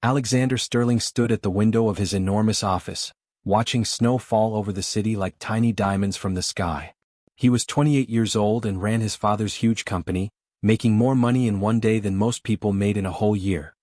Alexander Sterling stood at the window of his enormous office, watching snow fall over the city like tiny diamonds from the sky. He was 28 years old and ran his father's huge company, making more money in one day than most people made in a whole year.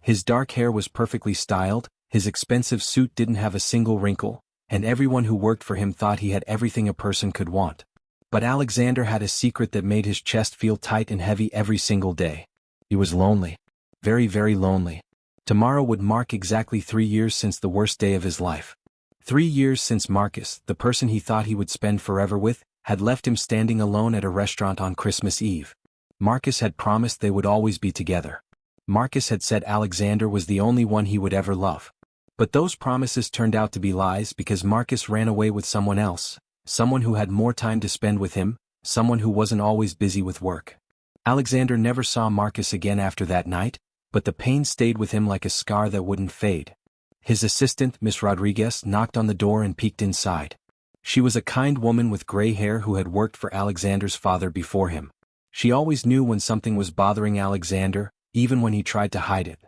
His dark hair was perfectly styled, his expensive suit didn't have a single wrinkle, and everyone who worked for him thought he had everything a person could want. But Alexander had a secret that made his chest feel tight and heavy every single day. He was lonely. Very, very lonely. Tomorrow would mark exactly 3 years since the worst day of his life. 3 years since Marcus, the person he thought he would spend forever with, had left him standing alone at a restaurant on Christmas Eve. Marcus had promised they would always be together. Marcus had said Alexander was the only one he would ever love. But those promises turned out to be lies because Marcus ran away with someone else, someone who had more time to spend with him, someone who wasn't always busy with work. Alexander never saw Marcus again after that night, but the pain stayed with him like a scar that wouldn't fade. His assistant, Miss Rodriguez, knocked on the door and peeked inside. She was a kind woman with gray hair who had worked for Alexander's father before him. She always knew when something was bothering Alexander, even when he tried to hide it.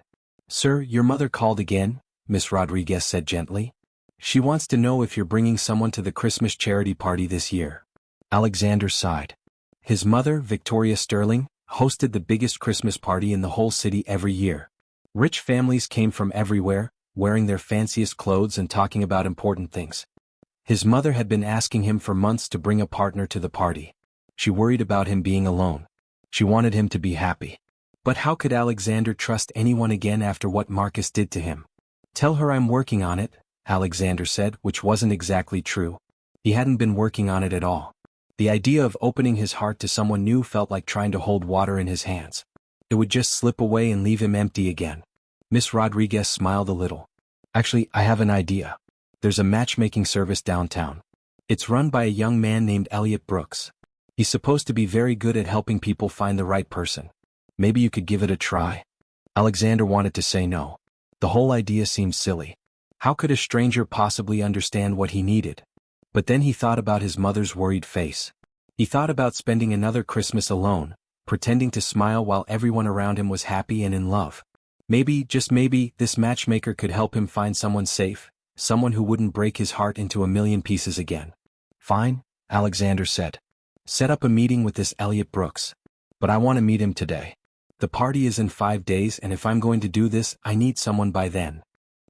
"Sir, your mother called again," Miss Rodriguez said gently. "She wants to know if you're bringing someone to the Christmas charity party this year." Alexander sighed. His mother, Victoria Sterling, hosted the biggest Christmas party in the whole city every year. Rich families came from everywhere, wearing their fanciest clothes and talking about important things. His mother had been asking him for months to bring a partner to the party. She worried about him being alone. She wanted him to be happy. But how could Alexander trust anyone again after what Marcus did to him? "Tell her I'm working on it," Alexander said, which wasn't exactly true. He hadn't been working on it at all. The idea of opening his heart to someone new felt like trying to hold water in his hands. It would just slip away and leave him empty again. Miss Rodriguez smiled a little. "Actually, I have an idea. There's a matchmaking service downtown. It's run by a young man named Elliot Brooks. He's supposed to be very good at helping people find the right person. Maybe you could give it a try." Alexander wanted to say no. The whole idea seemed silly. How could a stranger possibly understand what he needed? But then he thought about his mother's worried face. He thought about spending another Christmas alone, pretending to smile while everyone around him was happy and in love. Maybe, just maybe, this matchmaker could help him find someone safe, someone who wouldn't break his heart into a million pieces again. "Fine," Alexander said. "Set up a meeting with this Elliot Brooks. But I want to meet him today. The party is in 5 days and if I'm going to do this, I need someone by then."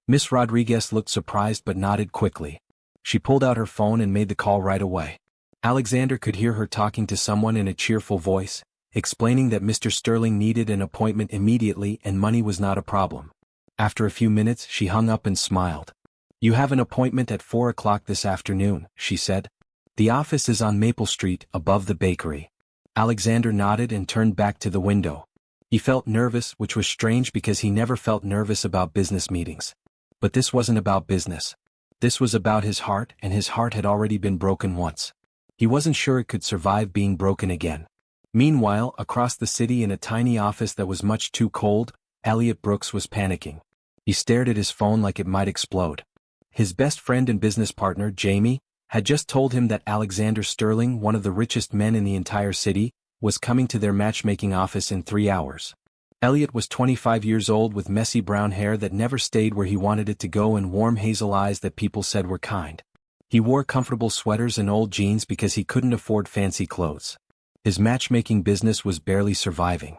Miss Rodriguez looked surprised but nodded quickly. She pulled out her phone and made the call right away. Alexander could hear her talking to someone in a cheerful voice, explaining that Mr. Sterling needed an appointment immediately and money was not a problem. After a few minutes, she hung up and smiled. "You have an appointment at 4 o'clock this afternoon," she said. "The office is on Maple Street, above the bakery." Alexander nodded and turned back to the window. He felt nervous, which was strange because he never felt nervous about business meetings. But this wasn't about business. This was about his heart, and his heart had already been broken once. He wasn't sure it could survive being broken again. Meanwhile, across the city in a tiny office that was much too cold, Elliot Brooks was panicking. He stared at his phone like it might explode. His best friend and business partner, Jamie, had just told him that Alexander Sterling, one of the richest men in the entire city, was coming to their matchmaking office in 3 hours. Elliot was 25 years old with messy brown hair that never stayed where he wanted it to go and warm hazel eyes that people said were kind. He wore comfortable sweaters and old jeans because he couldn't afford fancy clothes. His matchmaking business was barely surviving.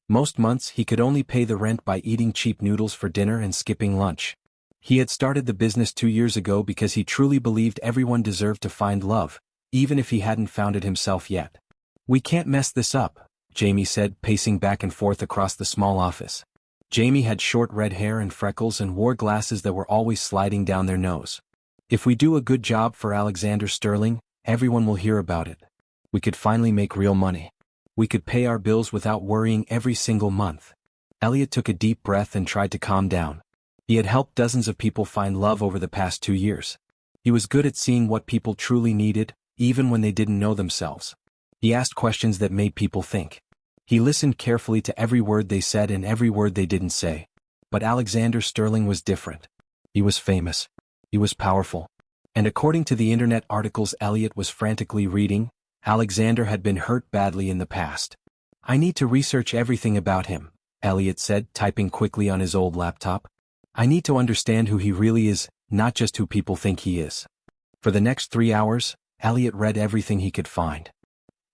Most months he could only pay the rent by eating cheap noodles for dinner and skipping lunch. He had started the business 2 years ago because he truly believed everyone deserved to find love, even if he hadn't found it himself yet. "We can't mess this up," Jamie said, pacing back and forth across the small office. Jamie had short red hair and freckles and wore glasses that were always sliding down their nose. "If we do a good job for Alexander Sterling, everyone will hear about it. We could finally make real money. We could pay our bills without worrying every single month." Elliot took a deep breath and tried to calm down. He had helped dozens of people find love over the past 2 years. He was good at seeing what people truly needed, even when they didn't know themselves. He asked questions that made people think. He listened carefully to every word they said and every word they didn't say. But Alexander Sterling was different. He was famous. He was powerful. And according to the internet articles Elliot was frantically reading, Alexander had been hurt badly in the past. "I need to research everything about him," Elliot said, typing quickly on his old laptop. I need to understand who he really is, not just who people think he is. For the next 3 hours, Elliot read everything he could find.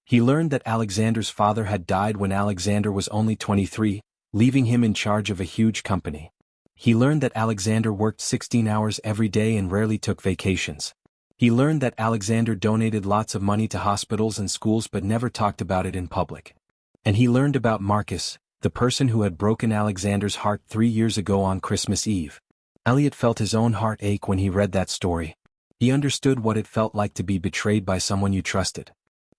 He learned that Alexander's father had died when Alexander was only 23, leaving him in charge of a huge company. He learned that Alexander worked 16 hours every day and rarely took vacations. He learned that Alexander donated lots of money to hospitals and schools but never talked about it in public. And he learned about Marcus, the person who had broken Alexander's heart 3 years ago on Christmas Eve. Elliot felt his own heart ache when he read that story. He understood what it felt like to be betrayed by someone you trusted.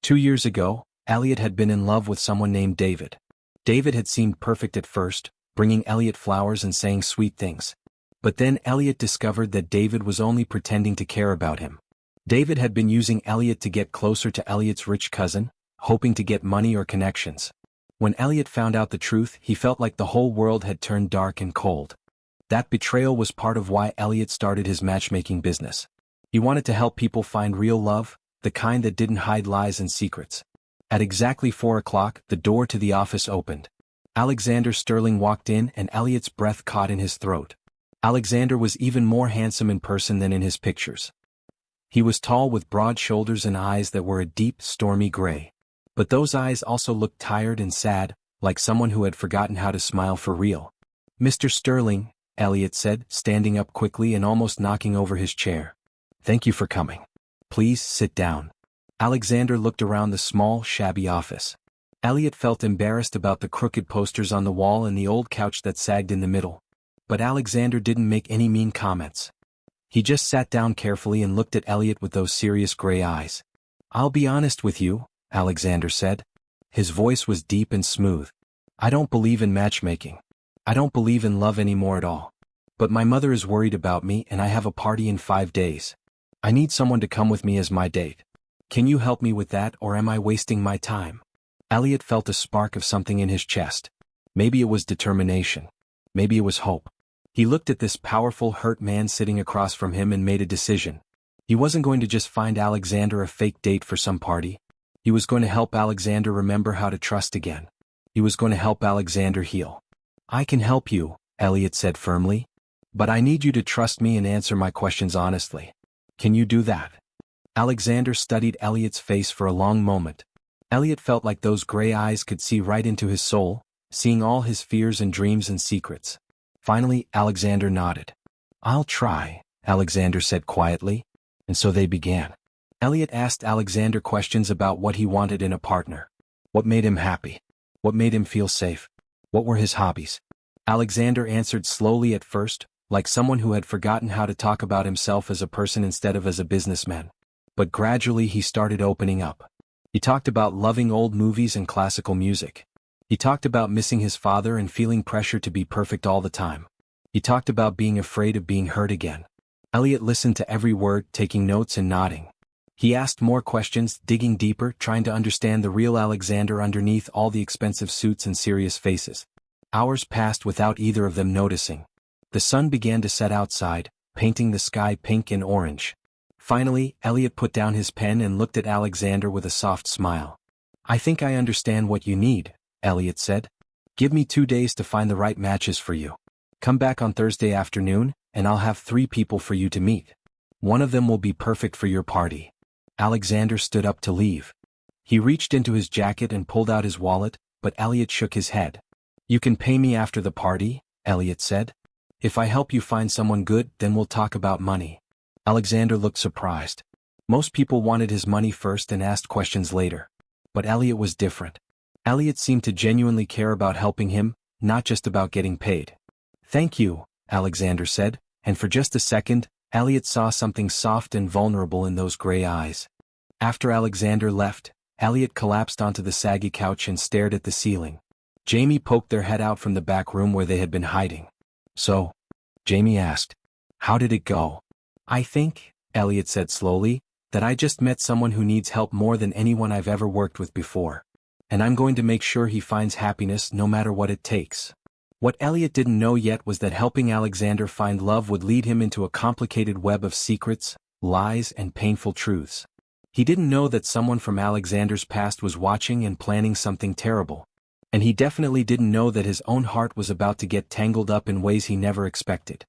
2 years ago, Elliot had been in love with someone named David. David had seemed perfect at first, bringing Elliot flowers and saying sweet things. But then Elliot discovered that David was only pretending to care about him. David had been using Elliot to get closer to Elliot's rich cousin, hoping to get money or connections. When Elliot found out the truth, he felt like the whole world had turned dark and cold. That betrayal was part of why Elliot started his matchmaking business. He wanted to help people find real love, the kind that didn't hide lies and secrets. At exactly 4 o'clock, the door to the office opened. Alexander Sterling walked in and Elliot's breath caught in his throat. Alexander was even more handsome in person than in his pictures. He was tall with broad shoulders and eyes that were a deep, stormy gray. But those eyes also looked tired and sad, like someone who had forgotten how to smile for real. "Mr. Sterling," Elliot said, standing up quickly and almost knocking over his chair. "Thank you for coming. Please sit down." Alexander looked around the small, shabby office. Elliot felt embarrassed about the crooked posters on the wall and the old couch that sagged in the middle. But Alexander didn't make any mean comments. He just sat down carefully and looked at Elliot with those serious gray eyes. "I'll be honest with you," Alexander said. His voice was deep and smooth. "I don't believe in matchmaking. I don't believe in love anymore at all. But my mother is worried about me and I have a party in 5 days. I need someone to come with me as my date. Can you help me with that, or am I wasting my time?" Elliot felt a spark of something in his chest. Maybe it was determination. Maybe it was hope. He looked at this powerful, hurt man sitting across from him and made a decision. He wasn't going to just find Alexander a fake date for some party. He was going to help Alexander remember how to trust again. He was going to help Alexander heal. "I can help you," Elliot said firmly. "But I need you to trust me and answer my questions honestly. Can you do that?" Alexander studied Elliot's face for a long moment. Elliot felt like those gray eyes could see right into his soul, seeing all his fears and dreams and secrets. Finally, Alexander nodded. "I'll try," Alexander said quietly. And so they began. Elliot asked Alexander questions about what he wanted in a partner. What made him happy? What made him feel safe? What were his hobbies? Alexander answered slowly at first, like someone who had forgotten how to talk about himself as a person instead of as a businessman. But gradually he started opening up. He talked about loving old movies and classical music. He talked about missing his father and feeling pressure to be perfect all the time. He talked about being afraid of being hurt again. Elliot listened to every word, taking notes and nodding. He asked more questions, digging deeper, trying to understand the real Alexander underneath all the expensive suits and serious faces. Hours passed without either of them noticing. The sun began to set outside, painting the sky pink and orange. Finally, Elliot put down his pen and looked at Alexander with a soft smile. "I think I understand what you need," Elliot said. "Give me 2 days to find the right matches for you. Come back on Thursday afternoon, and I'll have 3 people for you to meet. One of them will be perfect for your party." Alexander stood up to leave. He reached into his jacket and pulled out his wallet, but Elliot shook his head. "You can pay me after the party," Elliot said. "If I help you find someone good, then we'll talk about money." Alexander looked surprised. Most people wanted his money first and asked questions later. But Elliot was different. Elliot seemed to genuinely care about helping him, not just about getting paid. "Thank you," Alexander said, and for just a second, Elliot saw something soft and vulnerable in those gray eyes. After Alexander left, Elliot collapsed onto the saggy couch and stared at the ceiling. Jamie poked their head out from the back room where they had been hiding. "So?" Jamie asked. "How did it go?" "I think," Elliot said slowly, "that I just met someone who needs help more than anyone I've ever worked with before. And I'm going to make sure he finds happiness no matter what it takes." What Elliot didn't know yet was that helping Alexander find love would lead him into a complicated web of secrets, lies, and painful truths. He didn't know that someone from Alexander's past was watching and planning something terrible. And he definitely didn't know that his own heart was about to get tangled up in ways he never expected.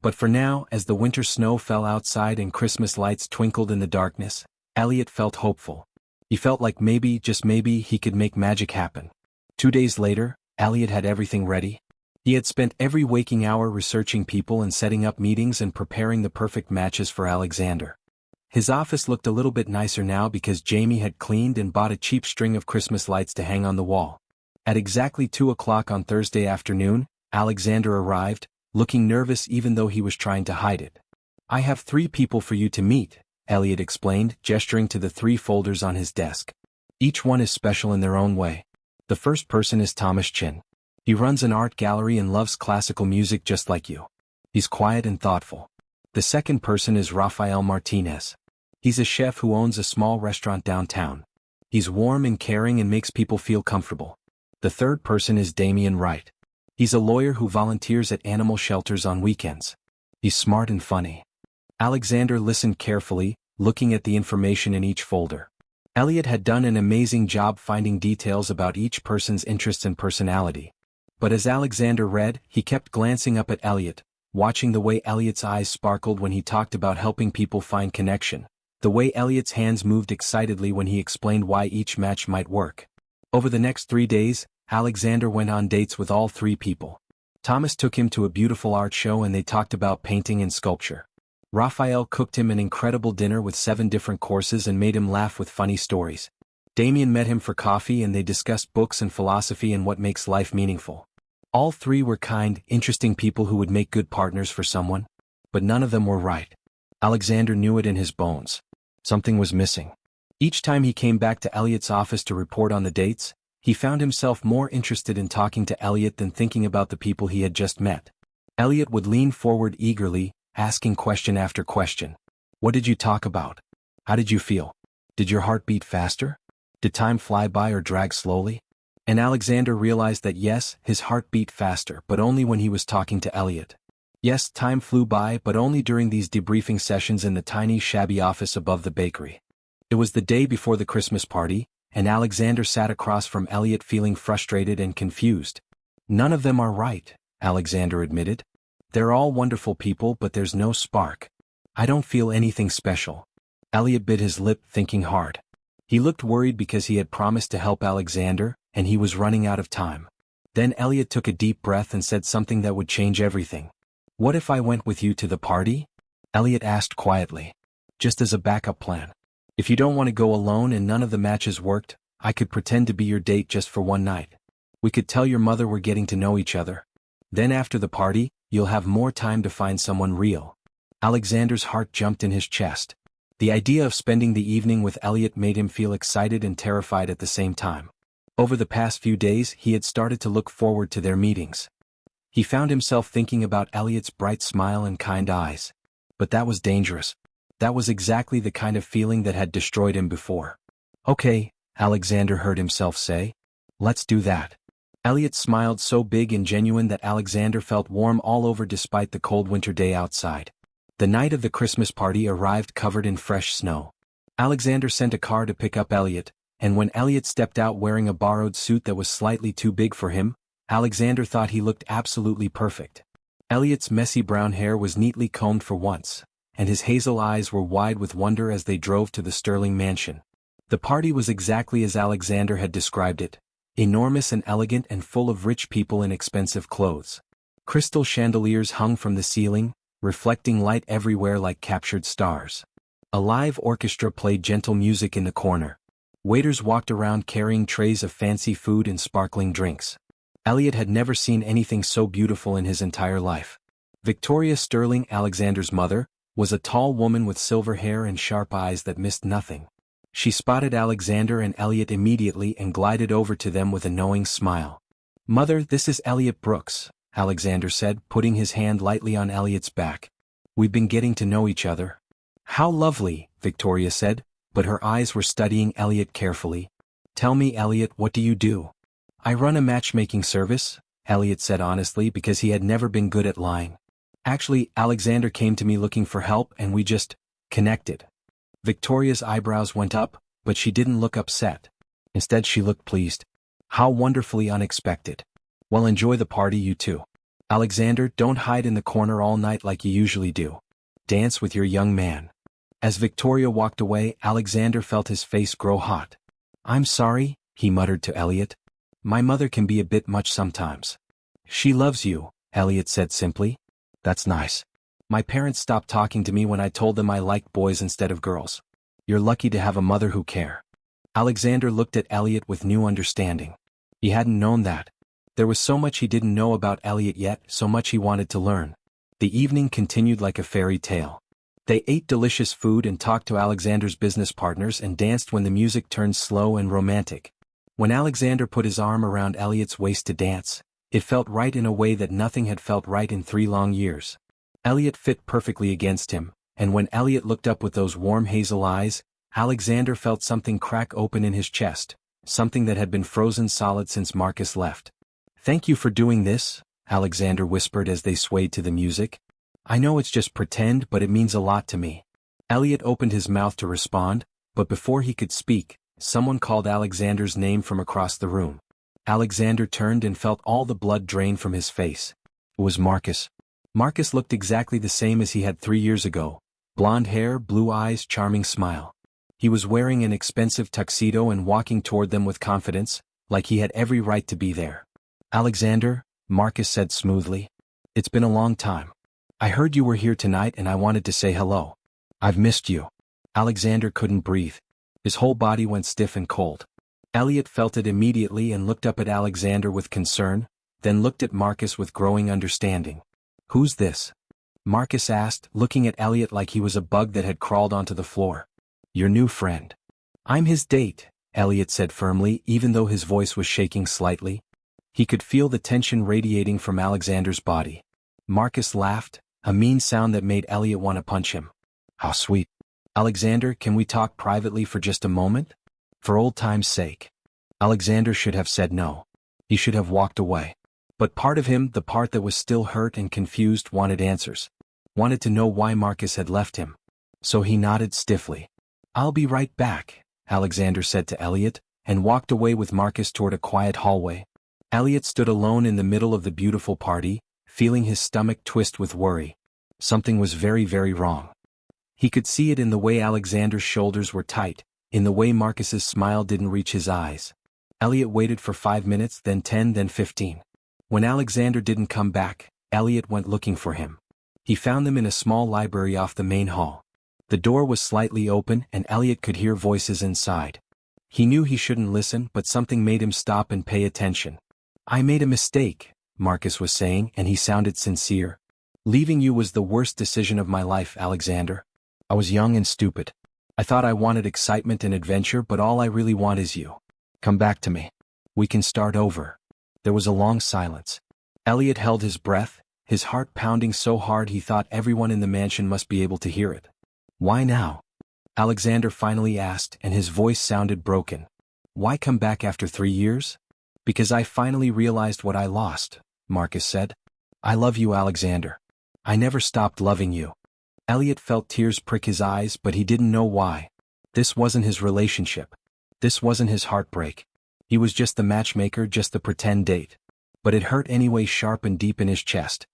But for now, as the winter snow fell outside and Christmas lights twinkled in the darkness, Elliot felt hopeful. He felt like maybe, just maybe, he could make magic happen. 2 days later, Elliot had everything ready. He had spent every waking hour researching people and setting up meetings and preparing the perfect matches for Alexander. His office looked a little bit nicer now because Jamie had cleaned and bought a cheap string of Christmas lights to hang on the wall. At exactly 2 o'clock on Thursday afternoon, Alexander arrived, looking nervous even though he was trying to hide it. "I have 3 people for you to meet," Elliot explained, gesturing to the 3 folders on his desk. "Each one is special in their own way. The first person is Thomas Chin. He runs an art gallery and loves classical music just like you. He's quiet and thoughtful. The second person is Rafael Martinez. He's a chef who owns a small restaurant downtown. He's warm and caring and makes people feel comfortable. The third person is Damian Wright. He's a lawyer who volunteers at animal shelters on weekends. He's smart and funny." Alexander listened carefully, looking at the information in each folder. Elliot had done an amazing job finding details about each person's interests and personality. But as Alexander read, he kept glancing up at Elliot, watching the way Elliot's eyes sparkled when he talked about helping people find connection, the way Elliot's hands moved excitedly when he explained why each match might work. Over the next 3 days, Alexander went on dates with all 3 people. Thomas took him to a beautiful art show and they talked about painting and sculpture. Raphael cooked him an incredible dinner with 7 different courses and made him laugh with funny stories. Damien met him for coffee and they discussed books and philosophy and what makes life meaningful. All 3 were kind, interesting people who would make good partners for someone. But none of them were right. Alexander knew it in his bones. Something was missing. Each time he came back to Elliot's office to report on the dates, he found himself more interested in talking to Elliot than thinking about the people he had just met. Elliot would lean forward eagerly, asking question after question. "What did you talk about? How did you feel? Did your heart beat faster? Did time fly by or drag slowly?" And Alexander realized that yes, his heart beat faster, but only when he was talking to Elliot. Yes, time flew by, but only during these debriefing sessions in the tiny shabby office above the bakery. It was the day before the Christmas party, and Alexander sat across from Elliot feeling frustrated and confused. "None of them are right," Alexander admitted. "They're all wonderful people but there's no spark. I don't feel anything special." Elliot bit his lip, thinking hard. He looked worried because he had promised to help Alexander, and he was running out of time. Then Elliot took a deep breath and said something that would change everything. "What if I went with you to the party?" Elliot asked quietly. "Just as a backup plan. If you don't want to go alone and none of the matches worked, I could pretend to be your date just for one night. We could tell your mother we're getting to know each other. Then after the party, you'll have more time to find someone real." Alexander's heart jumped in his chest. The idea of spending the evening with Elliot made him feel excited and terrified at the same time. Over the past few days, he had started to look forward to their meetings. He found himself thinking about Elliot's bright smile and kind eyes. But that was dangerous. That was exactly the kind of feeling that had destroyed him before. "Okay," Alexander heard himself say. "Let's do that." Elliot smiled so big and genuine that Alexander felt warm all over despite the cold winter day outside. The night of the Christmas party arrived covered in fresh snow. Alexander sent a car to pick up Elliot, and when Elliot stepped out wearing a borrowed suit that was slightly too big for him, Alexander thought he looked absolutely perfect. Elliot's messy brown hair was neatly combed for once, and his hazel eyes were wide with wonder as they drove to the Sterling mansion. The party was exactly as Alexander had described it, enormous and elegant and full of rich people in expensive clothes. Crystal chandeliers hung from the ceiling, reflecting light everywhere like captured stars. A live orchestra played gentle music in the corner. Waiters walked around carrying trays of fancy food and sparkling drinks. Elliot had never seen anything so beautiful in his entire life. Victoria Sterling, Alexander's mother, was a tall woman with silver hair and sharp eyes that missed nothing. She spotted Alexander and Elliot immediately and glided over to them with a knowing smile. "Mother, this is Elliot Brooks," Alexander said, putting his hand lightly on Elliot's back. "We've been getting to know each other." "How lovely," Victoria said, but her eyes were studying Elliot carefully. "Tell me, Elliot, what do you do?" "I run a matchmaking service," Elliot said honestly because he had never been good at lying. "Actually, Alexander came to me looking for help and we just connected." Victoria's eyebrows went up, but she didn't look upset. Instead she looked pleased. "How wonderfully unexpected. Well, enjoy the party, you two." Alexander, don't hide in the corner all night like you usually do. Dance with your young man. As Victoria walked away, Alexander felt his face grow hot. I'm sorry, he muttered to Elliot. My mother can be a bit much sometimes. She loves you, Elliot said simply. That's nice. My parents stopped talking to me when I told them I liked boys instead of girls. You're lucky to have a mother who care. Alexander looked at Elliot with new understanding. He hadn't known that. There was so much he didn't know about Elliot yet, so much he wanted to learn. The evening continued like a fairy tale. They ate delicious food and talked to Alexander's business partners and danced when the music turned slow and romantic. When Alexander put his arm around Elliot's waist to dance, it felt right in a way that nothing had felt right in 3 long years. Elliot fit perfectly against him, and when Elliot looked up with those warm hazel eyes, Alexander felt something crack open in his chest, something that had been frozen solid since Marcus left. Thank you for doing this, Alexander whispered as they swayed to the music. I know it's just pretend, but it means a lot to me. Elliot opened his mouth to respond, but before he could speak, someone called Alexander's name from across the room. Alexander turned and felt all the blood drain from his face. It was Marcus. Marcus looked exactly the same as he had 3 years ago. Blonde hair, blue eyes, charming smile. He was wearing an expensive tuxedo and walking toward them with confidence, like he had every right to be there. Alexander, Marcus said smoothly. It's been a long time. I heard you were here tonight and I wanted to say hello. I've missed you. Alexander couldn't breathe. His whole body went stiff and cold. Elliot felt it immediately and looked up at Alexander with concern, then looked at Marcus with growing understanding. Who's this? Marcus asked, looking at Elliot like he was a bug that had crawled onto the floor. Your new friend. I'm his date, Elliot said firmly, even though his voice was shaking slightly. He could feel the tension radiating from Alexander's body. Marcus laughed, a mean sound that made Elliot want to punch him. How sweet. Alexander, can we talk privately for just a moment? For old time's sake. Alexander should have said no. He should have walked away. But part of him, the part that was still hurt and confused, wanted answers. Wanted to know why Marcus had left him. So he nodded stiffly. I'll be right back, Alexander said to Elliot, and walked away with Marcus toward a quiet hallway. Elliot stood alone in the middle of the beautiful party, feeling his stomach twist with worry. Something was very, very wrong. He could see it in the way Alexander's shoulders were tight, in the way Marcus's smile didn't reach his eyes. Elliot waited for 5 minutes, then 10, then 15. When Alexander didn't come back, Elliot went looking for him. He found them in a small library off the main hall. The door was slightly open and Elliot could hear voices inside. He knew he shouldn't listen, but something made him stop and pay attention. I made a mistake, Marcus was saying, and he sounded sincere. Leaving you was the worst decision of my life, Alexander. I was young and stupid. I thought I wanted excitement and adventure, but all I really want is you. Come back to me. We can start over. There was a long silence. Elliot held his breath, his heart pounding so hard he thought everyone in the mansion must be able to hear it. Why now? Alexander finally asked, and his voice sounded broken. Why come back after 3 years? Because I finally realized what I lost, Marcus said. I love you, Alexander. I never stopped loving you. Elliot felt tears prick his eyes, but he didn't know why. This wasn't his relationship. This wasn't his heartbreak. He was just the matchmaker, just the pretend date. But it hurt anyway, sharp and deep in his chest.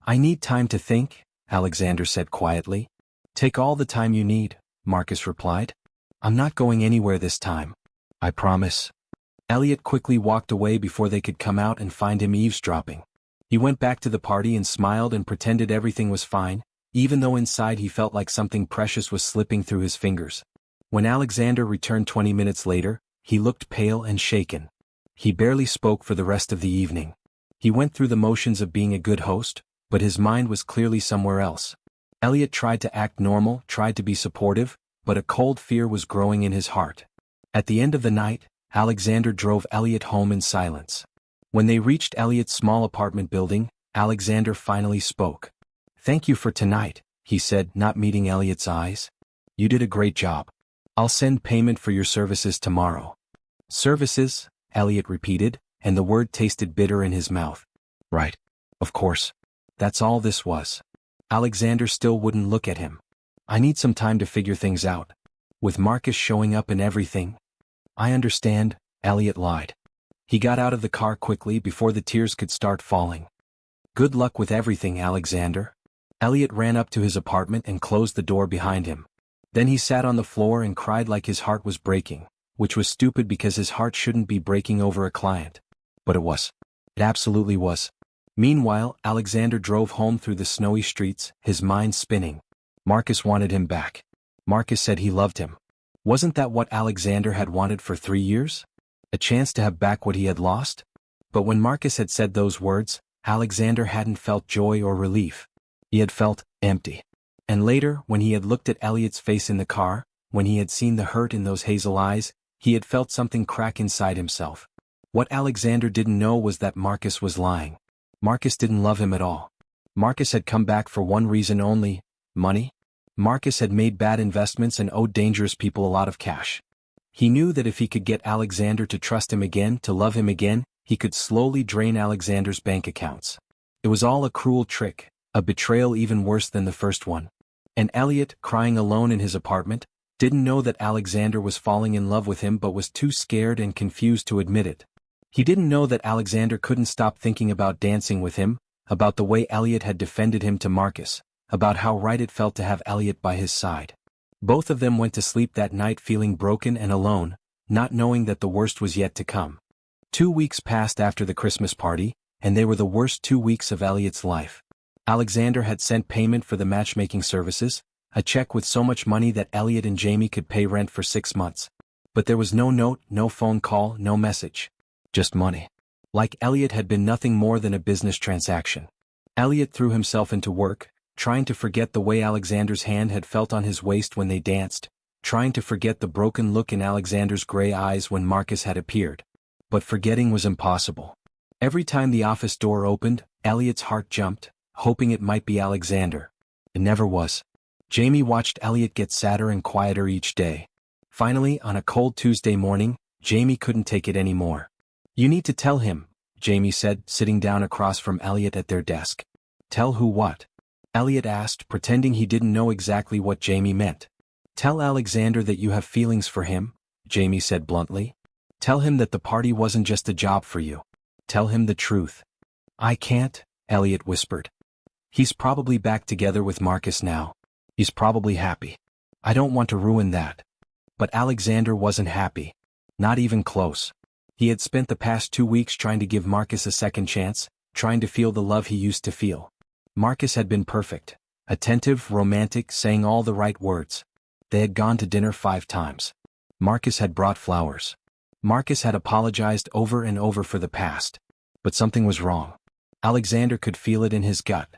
I need time to think, Alexander said quietly. Take all the time you need, Marcus replied. I'm not going anywhere this time. I promise. Elliot quickly walked away before they could come out and find him eavesdropping. He went back to the party and smiled and pretended everything was fine, even though inside he felt like something precious was slipping through his fingers. When Alexander returned 20 minutes later, he looked pale and shaken. He barely spoke for the rest of the evening. He went through the motions of being a good host, but his mind was clearly somewhere else. Elliot tried to act normal, tried to be supportive, but a cold fear was growing in his heart. At the end of the night, Alexander drove Elliot home in silence. When they reached Elliot's small apartment building, Alexander finally spoke. Thank you for tonight, he said, not meeting Elliot's eyes. You did a great job. I'll send payment for your services tomorrow. Services? Elliot repeated, and the word tasted bitter in his mouth. Right. Of course. That's all this was. Alexander still wouldn't look at him. I need some time to figure things out. With Marcus showing up and everything. I understand, Elliot lied. He got out of the car quickly before the tears could start falling. Good luck with everything, Alexander. Elliot ran up to his apartment and closed the door behind him. Then he sat on the floor and cried like his heart was breaking, which was stupid because his heart shouldn't be breaking over a client. But it was. It absolutely was. Meanwhile, Alexander drove home through the snowy streets, his mind spinning. Marcus wanted him back. Marcus said he loved him. Wasn't that what Alexander had wanted for 3 years? A chance to have back what he had lost? But when Marcus had said those words, Alexander hadn't felt joy or relief. He had felt empty. And later, when he had looked at Elliot's face in the car, when he had seen the hurt in those hazel eyes, he had felt something crack inside himself. What Alexander didn't know was that Marcus was lying. Marcus didn't love him at all. Marcus had come back for one reason only: money. Marcus had made bad investments and owed dangerous people a lot of cash. He knew that if he could get Alexander to trust him again, to love him again, he could slowly drain Alexander's bank accounts. It was all a cruel trick, a betrayal even worse than the first one. And Elliot, crying alone in his apartment, didn't know that Alexander was falling in love with him but was too scared and confused to admit it. He didn't know that Alexander couldn't stop thinking about dancing with him, about the way Elliot had defended him to Marcus, about how right it felt to have Elliot by his side. Both of them went to sleep that night feeling broken and alone, not knowing that the worst was yet to come. 2 weeks passed after the Christmas party, and they were the worst 2 weeks of Elliot's life. Alexander had sent payment for the matchmaking services, a check with so much money that Elliot and Jamie could pay rent for 6 months. But there was no note, no phone call, no message. Just money. Like Elliot had been nothing more than a business transaction. Elliot threw himself into work, trying to forget the way Alexander's hand had felt on his waist when they danced, trying to forget the broken look in Alexander's gray eyes when Marcus had appeared. But forgetting was impossible. Every time the office door opened, Elliot's heart jumped, hoping it might be Alexander. It never was. Jamie watched Elliot get sadder and quieter each day. Finally, on a cold Tuesday morning, Jamie couldn't take it anymore. "You need to tell him," Jamie said, sitting down across from Elliot at their desk. "Tell who what?" Elliot asked, pretending he didn't know exactly what Jamie meant. "Tell Alexander that you have feelings for him," Jamie said bluntly. "Tell him that the party wasn't just a job for you. Tell him the truth." "I can't," Elliot whispered. "He's probably back together with Marcus now. He's probably happy. I don't want to ruin that." But Alexander wasn't happy. Not even close. He had spent the past 2 weeks trying to give Marcus a second chance, trying to feel the love he used to feel. Marcus had been perfect, attentive, romantic, saying all the right words. They had gone to dinner 5 times. Marcus had brought flowers. Marcus had apologized over and over for the past. But something was wrong. Alexander could feel it in his gut.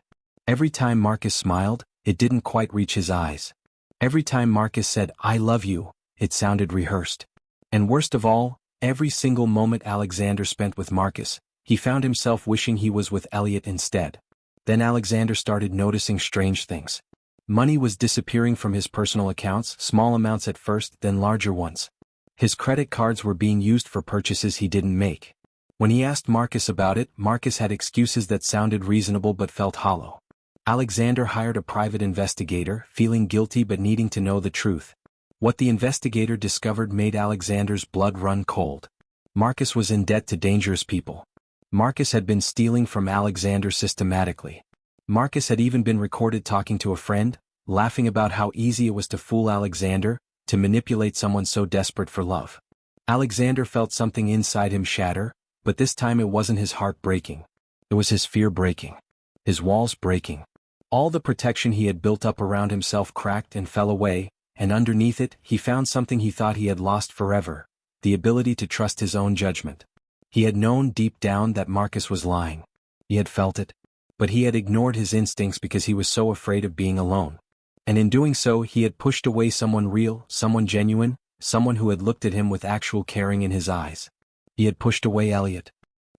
Every time Marcus smiled, it didn't quite reach his eyes. Every time Marcus said, "I love you," it sounded rehearsed. And worst of all, every single moment Alexander spent with Marcus, he found himself wishing he was with Elliot instead. Then Alexander started noticing strange things. Money was disappearing from his personal accounts, small amounts at first, then larger ones. His credit cards were being used for purchases he didn't make. When he asked Marcus about it, Marcus had excuses that sounded reasonable but felt hollow. Alexander hired a private investigator, feeling guilty but needing to know the truth. What the investigator discovered made Alexander's blood run cold. Marcus was in debt to dangerous people. Marcus had been stealing from Alexander systematically. Marcus had even been recorded talking to a friend, laughing about how easy it was to fool Alexander, to manipulate someone so desperate for love. Alexander felt something inside him shatter, but this time it wasn't his heart breaking. It was his fear breaking. His walls breaking. All the protection he had built up around himself cracked and fell away, and underneath it, he found something he thought he had lost forever: the ability to trust his own judgment. He had known deep down that Marcus was lying. He had felt it. But he had ignored his instincts because he was so afraid of being alone. And in doing so, he had pushed away someone real, someone genuine, someone who had looked at him with actual caring in his eyes. He had pushed away Elliot.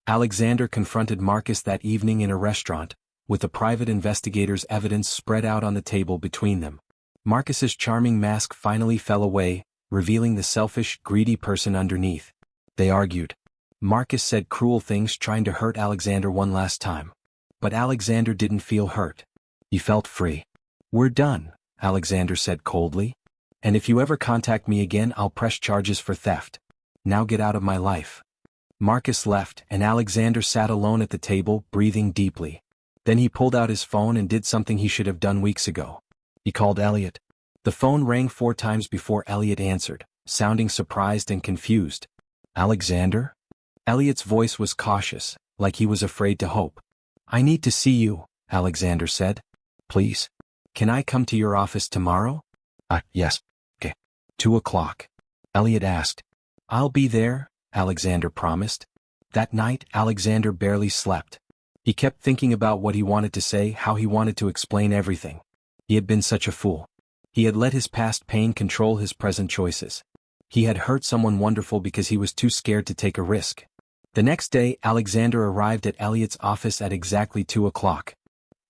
Alexander confronted Marcus that evening in a restaurant, with the private investigator's evidence spread out on the table between them. Marcus's charming mask finally fell away, revealing the selfish, greedy person underneath. They argued. Marcus said cruel things, trying to hurt Alexander one last time. But Alexander didn't feel hurt. He felt free. "We're done," Alexander said coldly. "And if you ever contact me again, I'll press charges for theft. Now get out of my life." Marcus left, and Alexander sat alone at the table, breathing deeply. Then he pulled out his phone and did something he should have done weeks ago. He called Elliot. The phone rang 4 times before Elliot answered, sounding surprised and confused. Alexander? Elliot's voice was cautious, like he was afraid to hope. I need to see you, Alexander said. Please. Can I come to your office tomorrow? Yes. Okay. 2 o'clock. Elliot asked. I'll be there, Alexander promised. That night, Alexander barely slept. He kept thinking about what he wanted to say, how he wanted to explain everything. He had been such a fool. He had let his past pain control his present choices. He had hurt someone wonderful because he was too scared to take a risk. The next day, Alexander arrived at Elliot's office at exactly 2 o'clock.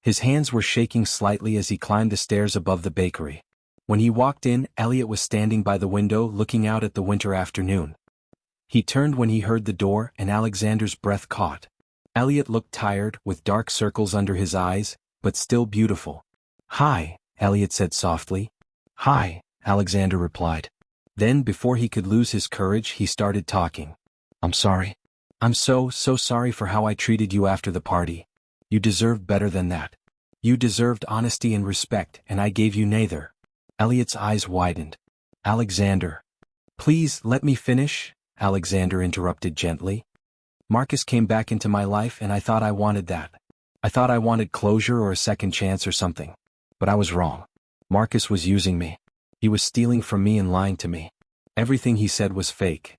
His hands were shaking slightly as he climbed the stairs above the bakery. When he walked in, Elliot was standing by the window looking out at the winter afternoon. He turned when he heard the door and Alexander's breath caught. Elliot looked tired, with dark circles under his eyes, but still beautiful. Hi, Elliot said softly. Hi, Alexander replied. Then, before he could lose his courage, he started talking. I'm sorry. I'm so sorry for how I treated you after the party. You deserved better than that. You deserved honesty and respect, and I gave you neither. Elliot's eyes widened. Alexander. Please, let me finish, Alexander interrupted gently. Marcus came back into my life and I thought I wanted that. I thought I wanted closure or a second chance or something. But I was wrong. Marcus was using me. He was stealing from me and lying to me. Everything he said was fake.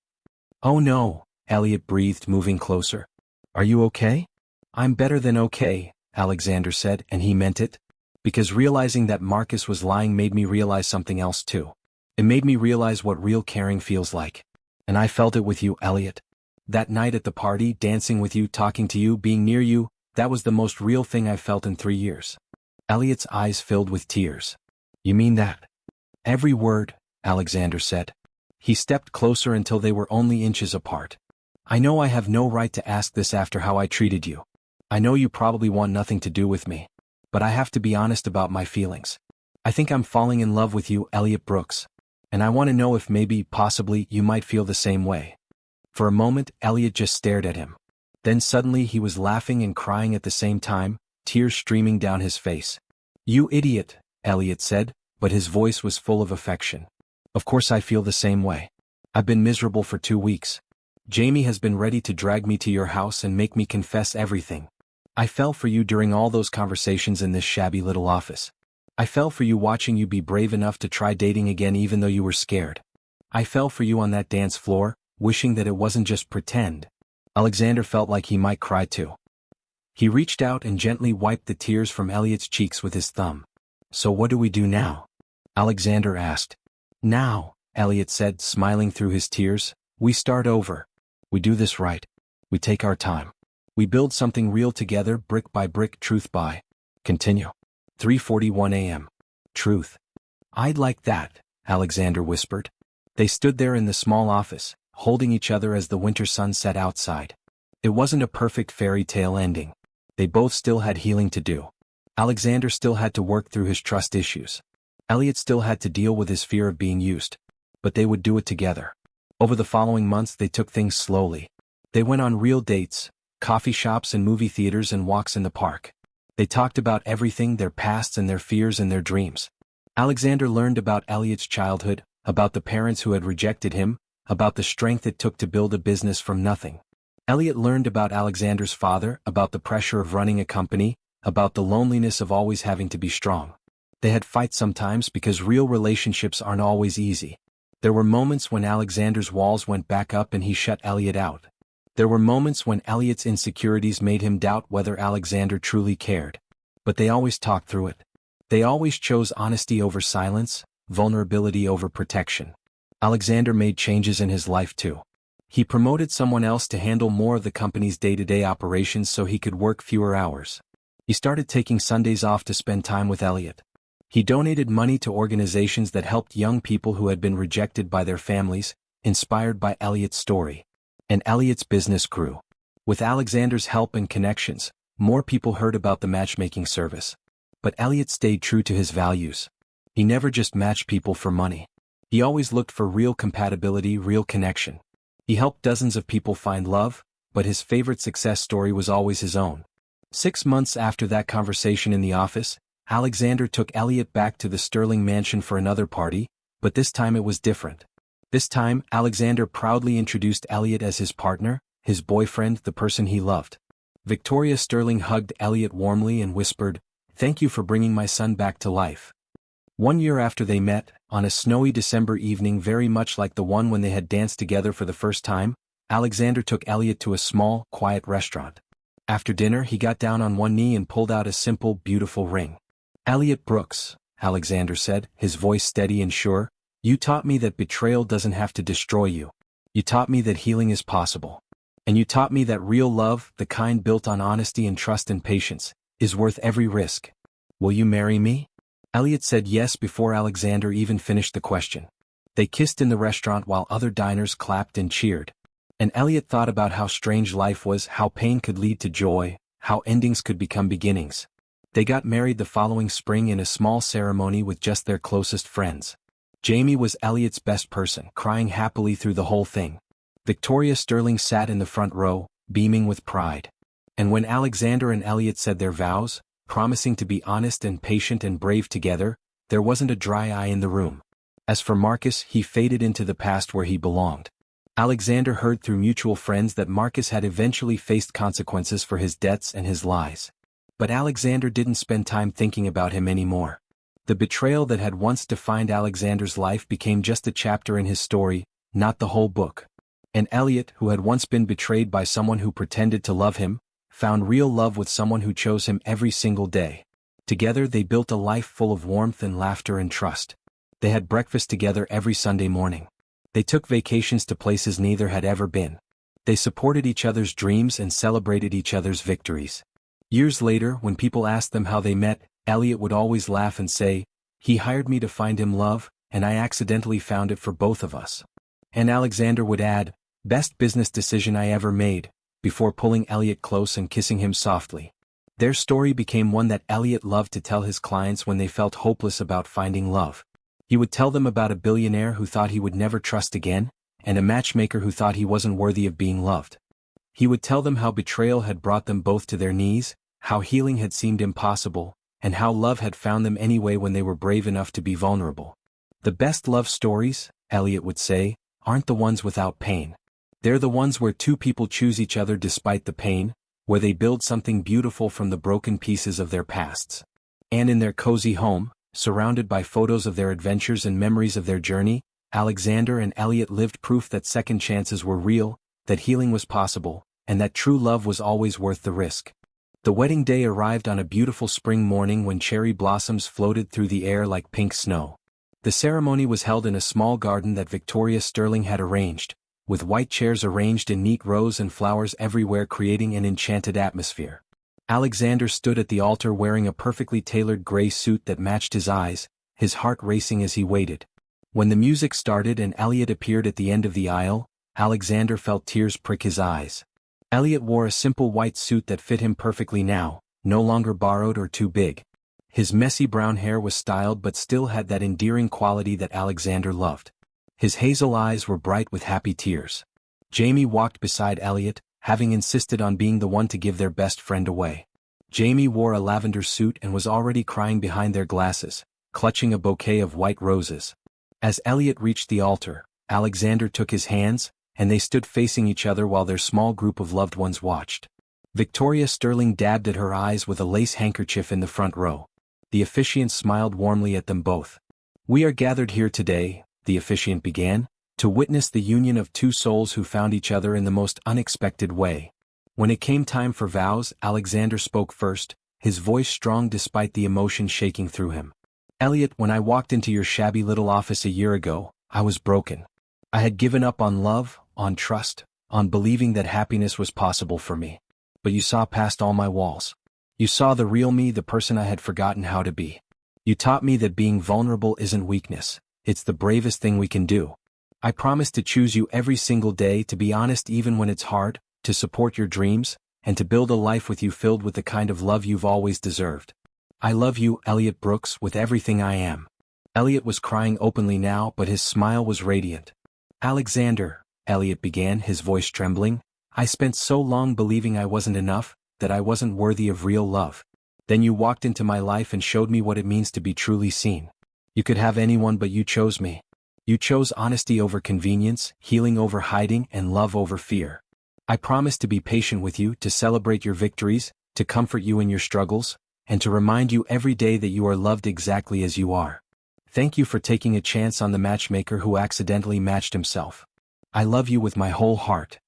Oh no, Elliot breathed, moving closer. Are you okay? I'm better than okay, Alexander said, and he meant it. Because realizing that Marcus was lying made me realize something else too. It made me realize what real caring feels like. And I felt it with you, Elliot. That night at the party, dancing with you, talking to you, being near you, that was the most real thing I've felt in 3 years. Elliot's eyes filled with tears. You mean that? Every word, Alexander said. He stepped closer until they were only inches apart. I know I have no right to ask this after how I treated you. I know you probably want nothing to do with me. But I have to be honest about my feelings. I think I'm falling in love with you, Elliot Brooks. And I want to know if maybe, possibly, you might feel the same way. For a moment, Elliot just stared at him. Then suddenly he was laughing and crying at the same time, tears streaming down his face. You idiot, Elliot said, but his voice was full of affection. Of course I feel the same way. I've been miserable for 2 weeks. Jamie has been ready to drag me to your house and make me confess everything. I fell for you during all those conversations in this shabby little office. I fell for you watching you be brave enough to try dating again even though you were scared. I fell for you on that dance floor, wishing that it wasn't just pretend. Alexander felt like he might cry too. He reached out and gently wiped the tears from Elliot's cheeks with his thumb. So what do we do now? Alexander asked. Now, Elliot said, smiling through his tears, we start over. We do this right. We take our time. We build something real together, brick by brick, truth by. Continue. 3:41 a.m. Truth. I'd like that, Alexander whispered. They stood there in the small office, holding each other as the winter sun set outside. It wasn't a perfect fairy tale ending. They both still had healing to do. Alexander still had to work through his trust issues. Elliot still had to deal with his fear of being used. But they would do it together. Over the following months they took things slowly. They went on real dates, coffee shops and movie theaters and walks in the park. They talked about everything, their pasts and their fears and their dreams. Alexander learned about Elliot's childhood, about the parents who had rejected him, about the strength it took to build a business from nothing. Elliot learned about Alexander's father, about the pressure of running a company, about the loneliness of always having to be strong. They had fights sometimes because real relationships aren't always easy. There were moments when Alexander's walls went back up and he shut Elliot out. There were moments when Elliot's insecurities made him doubt whether Alexander truly cared. But they always talked through it. They always chose honesty over silence, vulnerability over protection. Alexander made changes in his life too. He promoted someone else to handle more of the company's day-to-day operations so he could work fewer hours. He started taking Sundays off to spend time with Elliot. He donated money to organizations that helped young people who had been rejected by their families, inspired by Elliot's story. And Elliot's business grew. With Alexander's help and connections, more people heard about the matchmaking service. But Elliot stayed true to his values. He never just matched people for money. He always looked for real compatibility, real connection. He helped dozens of people find love, but his favorite success story was always his own. 6 months after that conversation in the office, Alexander took Elliot back to the Sterling mansion for another party, but this time it was different. This time, Alexander proudly introduced Elliot as his partner, his boyfriend, the person he loved. Victoria Sterling hugged Elliot warmly and whispered, "Thank you for bringing my son back to life." 1 year after they met, on a snowy December evening very much like the one when they had danced together for the first time, Alexander took Elliot to a small, quiet restaurant. After dinner he got down on one knee and pulled out a simple, beautiful ring. "Elliot Brooks," Alexander said, his voice steady and sure, "you taught me that betrayal doesn't have to destroy you. You taught me that healing is possible. And you taught me that real love, the kind built on honesty and trust and patience, is worth every risk. Will you marry me?" Elliot said yes before Alexander even finished the question. They kissed in the restaurant while other diners clapped and cheered. And Elliot thought about how strange life was, how pain could lead to joy, how endings could become beginnings. They got married the following spring in a small ceremony with just their closest friends. Jamie was Elliot's best person, crying happily through the whole thing. Victoria Sterling sat in the front row, beaming with pride. And when Alexander and Elliot said their vows, promising to be honest and patient and brave together, there wasn't a dry eye in the room. As for Marcus, he faded into the past where he belonged. Alexander heard through mutual friends that Marcus had eventually faced consequences for his debts and his lies. But Alexander didn't spend time thinking about him anymore. The betrayal that had once defined Alexander's life became just a chapter in his story, not the whole book. And Elliot, who had once been betrayed by someone who pretended to love him, found real love with someone who chose him every single day. Together they built a life full of warmth and laughter and trust. They had breakfast together every Sunday morning. They took vacations to places neither had ever been. They supported each other's dreams and celebrated each other's victories. Years later, when people asked them how they met, Elliot would always laugh and say, "He hired me to find him love, and I accidentally found it for both of us." And Alexander would add, "Best business decision I ever made," before pulling Elliot close and kissing him softly. Their story became one that Elliot loved to tell his clients when they felt hopeless about finding love. He would tell them about a billionaire who thought he would never trust again, and a matchmaker who thought he wasn't worthy of being loved. He would tell them how betrayal had brought them both to their knees, how healing had seemed impossible, and how love had found them anyway when they were brave enough to be vulnerable. The best love stories, Elliot would say, aren't the ones without pain. They're the ones where two people choose each other despite the pain, where they build something beautiful from the broken pieces of their pasts. And in their cozy home, surrounded by photos of their adventures and memories of their journey, Alexander and Elliot lived proof that second chances were real, that healing was possible, and that true love was always worth the risk. The wedding day arrived on a beautiful spring morning when cherry blossoms floated through the air like pink snow. The ceremony was held in a small garden that Victoria Sterling had arranged, with white chairs arranged in neat rows and flowers everywhere creating an enchanted atmosphere. Alexander stood at the altar wearing a perfectly tailored gray suit that matched his eyes, his heart racing as he waited. When the music started and Elliot appeared at the end of the aisle, Alexander felt tears prick his eyes. Elliot wore a simple white suit that fit him perfectly now, no longer borrowed or too big. His messy brown hair was styled but still had that endearing quality that Alexander loved. His hazel eyes were bright with happy tears. Jamie walked beside Elliot, having insisted on being the one to give their best friend away. Jamie wore a lavender suit and was already crying behind their glasses, clutching a bouquet of white roses. As Elliot reached the altar, Alexander took his hands, and they stood facing each other while their small group of loved ones watched. Victoria Sterling dabbed at her eyes with a lace handkerchief in the front row. The officiant smiled warmly at them both. "We are gathered here today," the officiant began, "to witness the union of two souls who found each other in the most unexpected way." When it came time for vows, Alexander spoke first, his voice strong despite the emotion shaking through him. "Elliot, when I walked into your shabby little office a year ago, I was broken. I had given up on love, on trust, on believing that happiness was possible for me. But you saw past all my walls. You saw the real me, the person I had forgotten how to be. You taught me that being vulnerable isn't weakness, it's the bravest thing we can do. I promise to choose you every single day, to be honest even when it's hard, to support your dreams, and to build a life with you filled with the kind of love you've always deserved. I love you, Elliot Brooks, with everything I am." Elliot was crying openly now, but his smile was radiant. "Alexander," Elliot began, his voice trembling, "I spent so long believing I wasn't enough, that I wasn't worthy of real love. Then you walked into my life and showed me what it means to be truly seen. You could have anyone, but you chose me. You chose honesty over convenience, healing over hiding, and love over fear. I promise to be patient with you, to celebrate your victories, to comfort you in your struggles, and to remind you every day that you are loved exactly as you are. Thank you for taking a chance on the matchmaker who accidentally matched himself. I love you with my whole heart.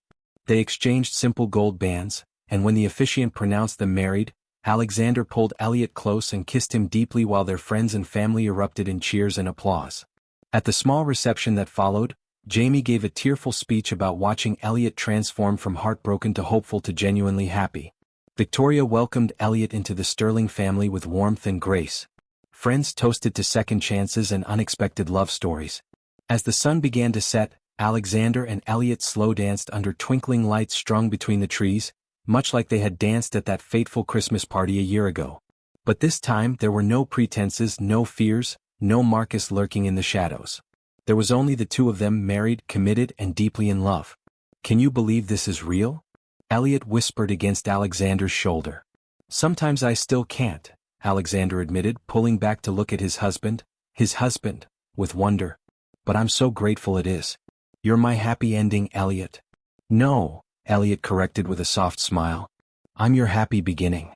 They exchanged simple gold bands, and when the officiant pronounced them married, Alexander pulled Elliot close and kissed him deeply while their friends and family erupted in cheers and applause. At the small reception that followed, Jamie gave a tearful speech about watching Elliot transform from heartbroken to hopeful to genuinely happy. Victoria welcomed Elliot into the Sterling family with warmth and grace. Friends toasted to second chances and unexpected love stories. As the sun began to set, Alexander and Elliot slow danced under twinkling lights strung between the trees, much like they had danced at that fateful Christmas party a year ago. But this time there were no pretenses, no fears, no Marcus lurking in the shadows. There was only the two of them, married, committed, and deeply in love. Can you believe this is real? Elliot whispered against Alexander's shoulder. Sometimes I still can't, Alexander admitted, pulling back to look at his husband, with wonder. But I'm so grateful it is. You're my happy ending, Elliot. No, Elliot corrected with a soft smile. I'm your happy beginning.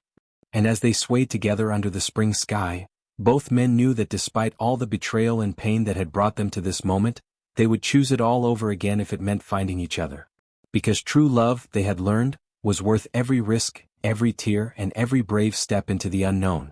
And as they swayed together under the spring sky, both men knew that despite all the betrayal and pain that had brought them to this moment, they would choose it all over again if it meant finding each other. Because true love, they had learned, was worth every risk, every tear, and every brave step into the unknown.